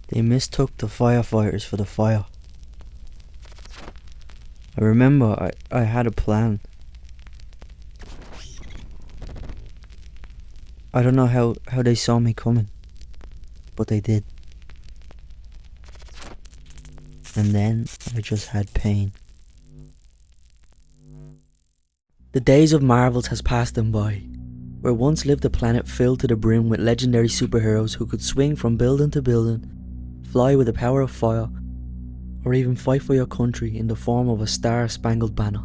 They mistook the firefighters for the fire. I remember I had a plan. I don't know how they saw me coming, but they did. And then I just had pain. The days of Marvels has passed them by, where once lived a planet filled to the brim with legendary superheroes who could swing from building to building, fly with the power of fire, or even fight for your country in the form of a star-spangled banner.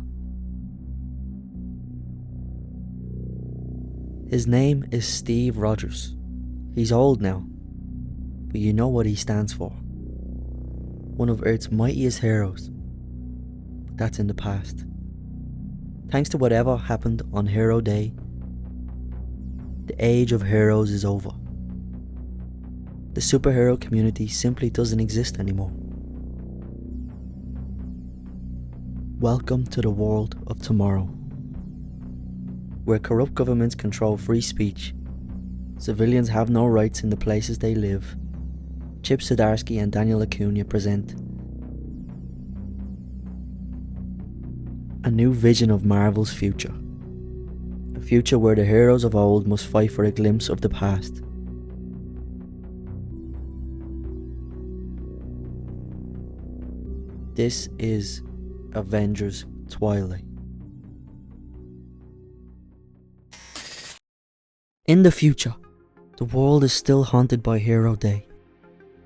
His name is Steve Rogers. He's old now, but you know what he stands for. One of Earth's mightiest heroes. But that's in the past. Thanks to whatever happened on Hero Day, the age of heroes is over. The superhero community simply doesn't exist anymore. Welcome to the world of tomorrow, where corrupt governments control free speech, civilians have no rights in the places they live. Chip Zdarsky and Daniel Acuna present a new vision of Marvel's future. A future where the heroes of old must fight for a glimpse of the past. This is Avengers Twilight. In the future, the world is still haunted by Hero Day,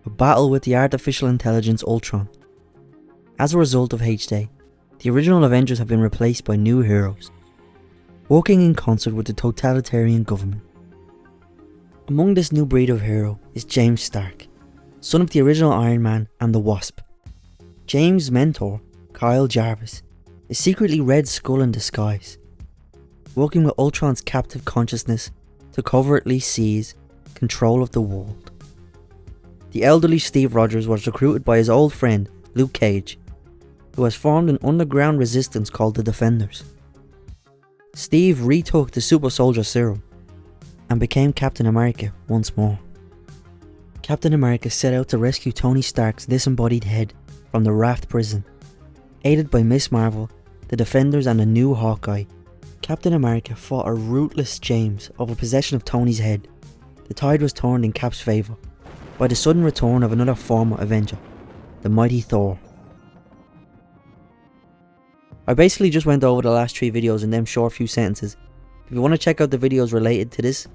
a battle with the artificial intelligence Ultron. As a result of H-Day, the original Avengers have been replaced by new heroes, working in concert with the totalitarian government. Among this new breed of hero is James Stark, son of the original Iron Man and the Wasp. James' mentor, Kyle Jarvis, is secretly Red Skull in disguise, working with Ultron's captive consciousness to covertly seize control of the world. The elderly Steve Rogers was recruited by his old friend Luke Cage, who has formed an underground resistance called the Defenders. Steve retook the super soldier serum and became Captain America once more. Captain America set out to rescue Tony Stark's disembodied head from the Raft prison. Aided by Miss Marvel, the Defenders and a new Hawkeye, Captain America fought a ruthless James over possession of Tony's head. The tide was turned in Cap's favour by the sudden return of another former Avenger, the mighty Thor. I basically just went over the last 3 videos in them short few sentences. If you want to check out the videos related to this,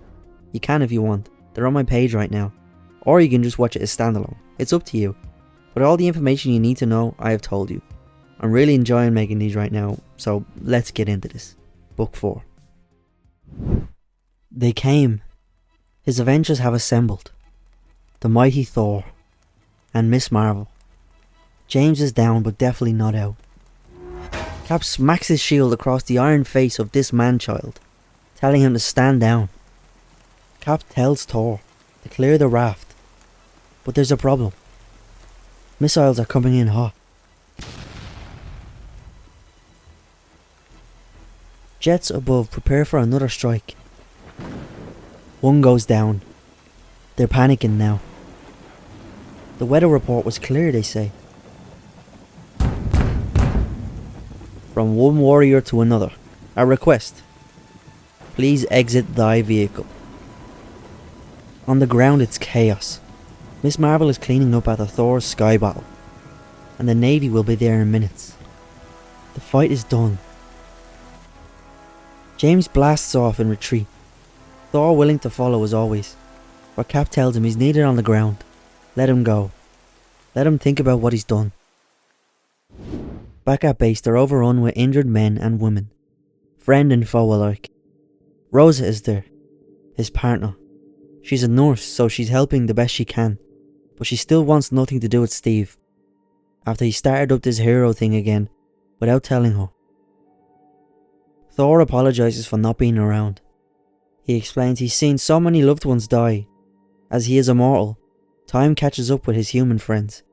you can if you want. They're on my page right now. Or you can just watch it as standalone. It's up to you. But all the information you need to know, I have told you. I'm really enjoying making these right now, so let's get into this. Book 4. They came. His Avengers have assembled. The mighty Thor. And Miss Marvel. James is down, but definitely not out. Cap smacks his shield across the iron face of this man-child, telling him to stand down. Cap tells Thor to clear the raft, but there's a problem. Missiles are coming in hot. Jets above prepare for another strike. One goes down. They're panicking now. The weather report was clear, they say. From one warrior to another, a request. Please exit thy vehicle. On the ground it's chaos. Miss Marvel is cleaning up after Thor's sky battle, and the Navy will be there in minutes. The fight is done. James blasts off in retreat, Thor willing to follow as always, but Cap tells him he's needed on the ground. Let him go. Let him think about what he's done. Back at base, they're overrun with injured men and women, friend and foe alike. Rosa is there, his partner. She's a nurse, so she's helping the best she can, but she still wants nothing to do with Steve, after he started up this hero thing again, without telling her. Thor apologises for not being around. He explains he's seen so many loved ones die. As he is immortal, time catches up with his human friends,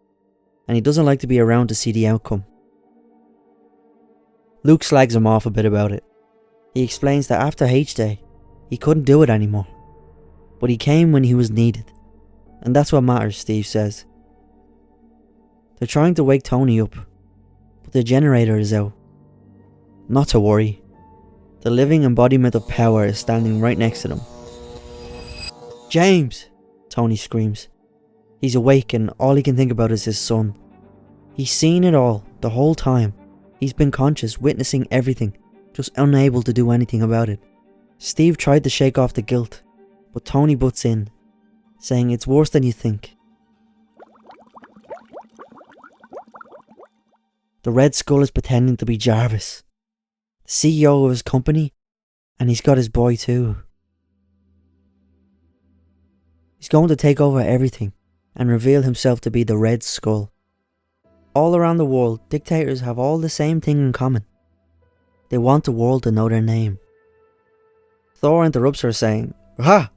and he doesn't like to be around to see the outcome. Luke slags him off a bit about it. He explains that after H-Day, he couldn't do it anymore. But he came when he was needed. And that's what matters, Steve says. They're trying to wake Tony up, but the generator is out. Not to worry. The living embodiment of power is standing right next to them. "James!" Tony screams. He's awake and all he can think about is his son. He's seen it all, the whole time. He's been conscious, witnessing everything, just unable to do anything about it. Steve tried to shake off the guilt, but Tony butts in, saying it's worse than you think. The Red Skull is pretending to be Jarvis, the CEO of his company, and he's got his boy too. He's going to take over everything and reveal himself to be the Red Skull. All around the world, dictators have all the same thing in common. They want the world to know their name. Thor interrupts her saying, "Ha!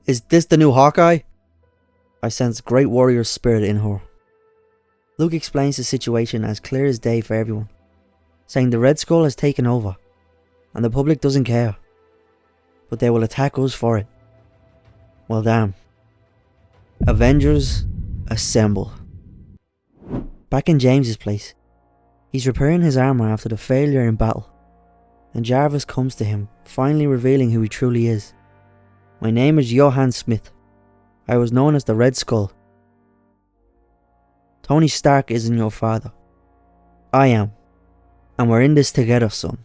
Is this the new Hawkeye?" I sense great warrior spirit in her. Luke explains the situation as clear as day for everyone, saying the Red Skull has taken over, and the public doesn't care, but they will attack us for it. Well damn. Avengers, assemble. Back in James's place, he's repairing his armour after the failure in battle, and Jarvis comes to him, finally revealing who he truly is. "My name is Johann Smith. I was known as the Red Skull. Tony Stark isn't your father. I am. And we're in this together, son."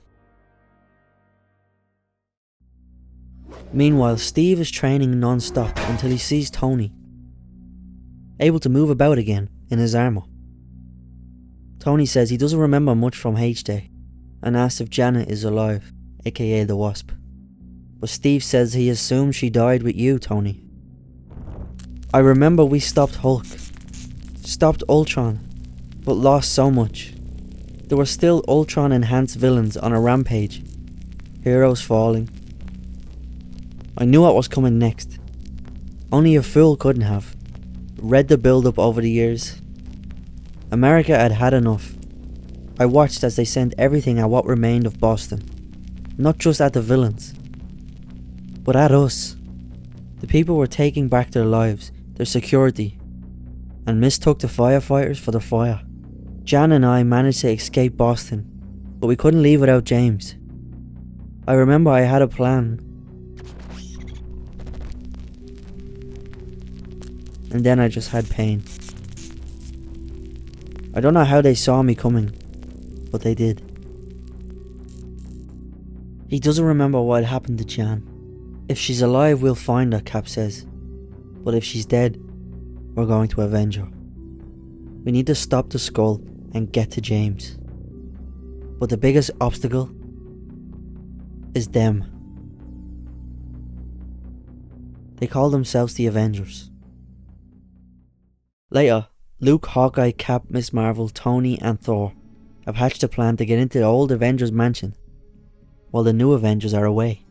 Meanwhile, Steve is training non-stop until he sees Tony, able to move about again in his armour. Tony says he doesn't remember much from H-Day and asks if Janet is alive, aka the Wasp. But Steve says he assumes she died with you, Tony. "I remember we stopped Hulk, stopped Ultron, but lost so much. There were still Ultron-enhanced villains on a rampage, heroes falling. I knew what was coming next. Only a fool couldn't have. Read the build-up over the years. America had had enough. I watched as they sent everything at what remained of Boston. Not just at the villains, but at us. The people were taking back their lives, their security, and mistook the firefighters for the fire. Jan and I managed to escape Boston, but we couldn't leave without James. I remember I had a plan. And then I just had pain. I don't know how they saw me coming, but they did." He doesn't remember what happened to Jan. "If she's alive, we'll find her," Cap says. "But if she's dead, we're going to avenge her. We need to stop the Skull and get to James. But the biggest obstacle is them." They call themselves the Avengers. Later, Luke, Hawkeye, Cap, Miss Marvel, Tony and Thor have hatched a plan to get into the old Avengers mansion while the new Avengers are away.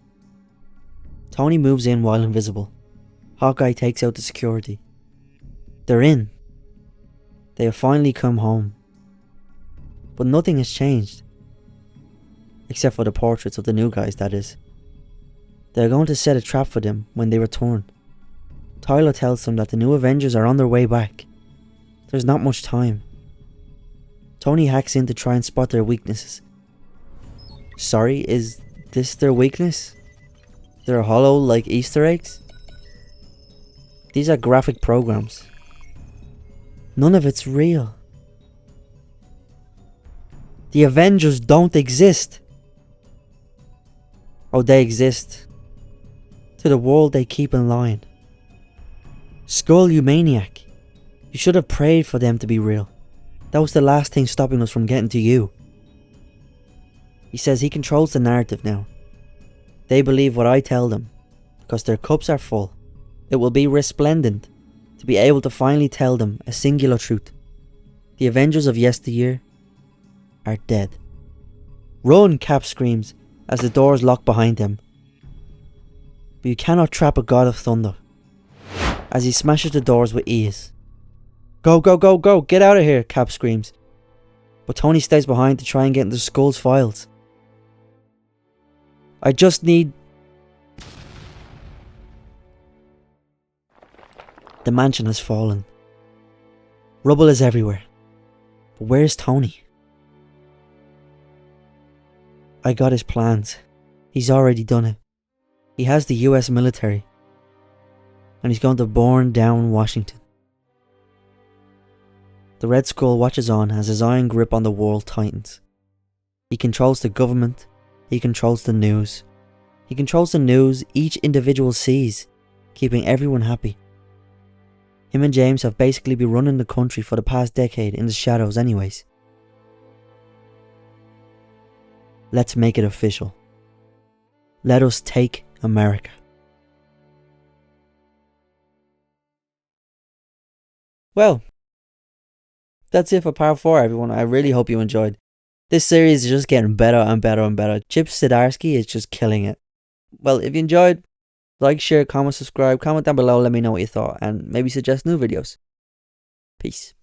Tony moves in while invisible. Hawkeye takes out the security. They're in. They have finally come home. But nothing has changed. Except for the portraits of the new guys, that is. They're going to set a trap for them when they return. Tyler tells them that the new Avengers are on their way back. There's not much time. Tony hacks in to try and spot their weaknesses. Sorry, is this their weakness? They're hollow like Easter eggs? These are graphic programs. None of it's real. The Avengers don't exist. Oh, they exist. To the world they keep in line. Skull, you maniac. You should have prayed for them to be real. That was the last thing stopping us from getting to you. He says he controls the narrative now. They believe what I tell them, because their cups are full. It will be resplendent to be able to finally tell them a singular truth. The Avengers of yesteryear are dead. "Run!" Cap screams as the doors lock behind them. But you cannot trap a god of thunder, as he smashes the doors with ease. "Go, go, go, go! Get out of here!" Cap screams. But Tony stays behind to try and get into Skull's files. "I just need..." The mansion has fallen. Rubble is everywhere. But where's Tony? I got his plans. He's already done it. He has the US military. And he's going to burn down Washington. The Red Skull watches on as his iron grip on the world tightens. He controls the government. He controls the news. He controls the news each individual sees, keeping everyone happy. Him and James have basically been running the country for the past decade in the shadows anyways. Let's make it official. Let us take America. Well, that's it for part 4, everyone. I really hope you enjoyed. This series is just getting better and better and better. Chip Zdarsky is just killing it. Well, if you enjoyed, like, share, comment, subscribe, comment down below, let me know what you thought, and maybe suggest new videos. Peace.